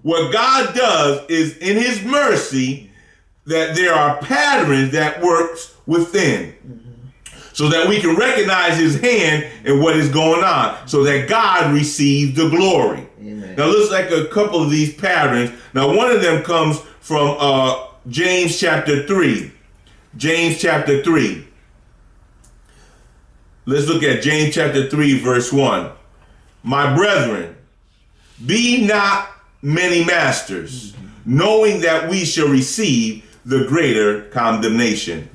what God does is, in his mercy, that there are patterns that works within. So that we can recognize his hand and what is going on, so that God receives the glory. Amen. Now, looks like a couple of these patterns. Now, one of them comes from James chapter 3. James chapter 3. Let's look at James chapter 3, verse 1. My brethren, be not many masters, knowing that we shall receive the greater condemnation.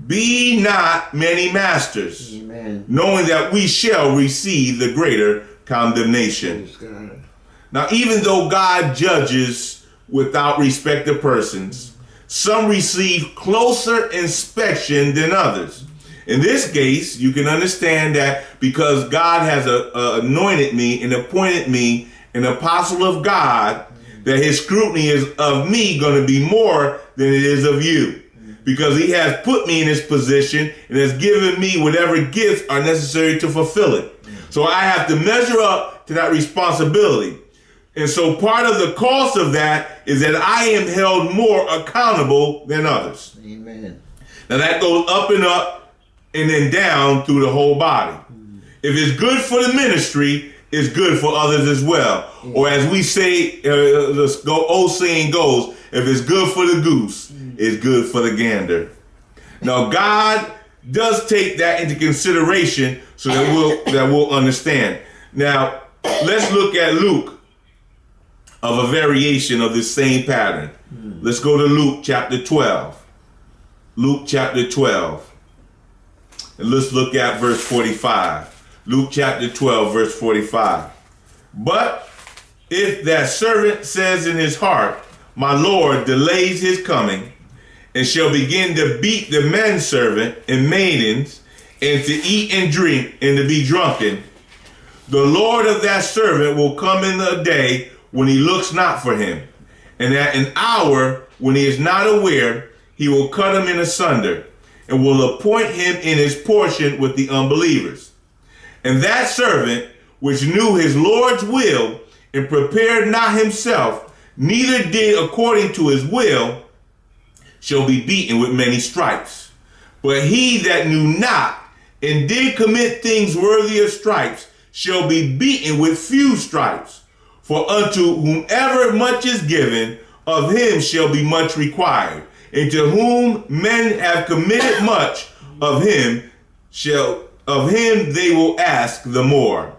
Be not many masters, Amen. knowing that we shall receive the greater condemnation. Now, even though God judges without respect of persons, some receive closer inspection than others. In this case, you can understand that because God has anointed me and appointed me an apostle of God, that his scrutiny is of me going to be more than it is of you. Because he has put me in this position and has given me whatever gifts are necessary to fulfill it. So I have to measure up to that responsibility. And so part of the cost of that is that I am held more accountable than others. Amen. Now that goes up and then down through the whole body. If it's good for the ministry, it's good for others as well. Or as we say, old saying goes, if it's good for the goose, it's good for the gander. Now God does take that into consideration so that we'll understand. Now let's look at Luke, of a variation of this same pattern. Let's go to Luke chapter 12. Luke chapter 12. And let's look at verse 45. Luke chapter 12, verse 45. But if that servant says in his heart, my Lord delays his coming, and shall begin to beat the manservant and maidens, and to eat and drink, and to be drunken, the Lord of that servant will come in the day when he looks not for him, and at an hour when he is not aware, he will cut him in asunder, and will appoint him in his portion with the unbelievers. And that servant, which knew his Lord's will, and prepared not himself, neither did according to his will, shall be beaten with many stripes. But he that knew not, and did commit things worthy of stripes, shall be beaten with few stripes. For unto whomever much is given, of him shall be much required. And to whom men have committed much, of him they will ask the more.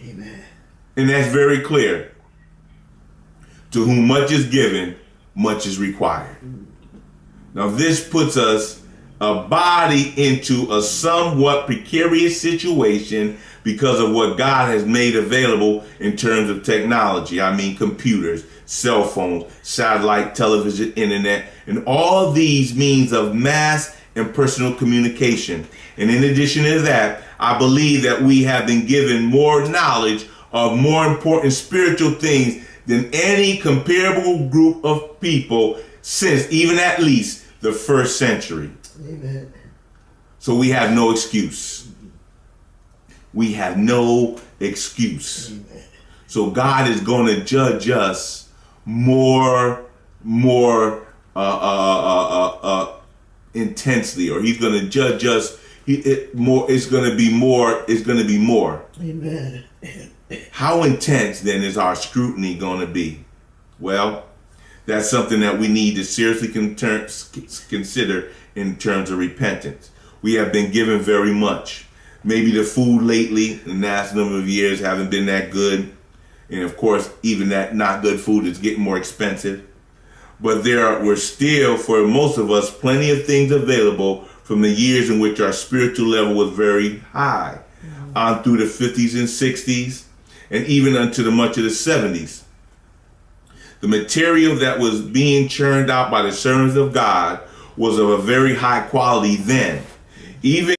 Amen. And that's very clear. To whom much is given, much is required. Now this puts us a body into a somewhat precarious situation because of what God has made available in terms of technology. I mean computers, cell phones, satellite, television, internet, and all these means of mass and personal communication. And in addition to that, I believe that we have been given more knowledge of more important spiritual things than any comparable group of people since even at least the first century. Amen. So we have no excuse. We have no excuse. Amen. So God is going to judge us more intensely, or he's going to judge us more. It's going to be more. Amen. How intense then is our scrutiny going to be? Well, that's something that we need to seriously consider in terms of repentance. We have been given very much. Maybe the food lately, in the last number of years, haven't been that good. And of course, even that not good food is getting more expensive. But we're still, for most of us, plenty of things available from the years in which our spiritual level was very high, on through the 50s and 60s, and even unto the much of the 70s. The material that was being churned out by the servants of God was of a very high quality then. Even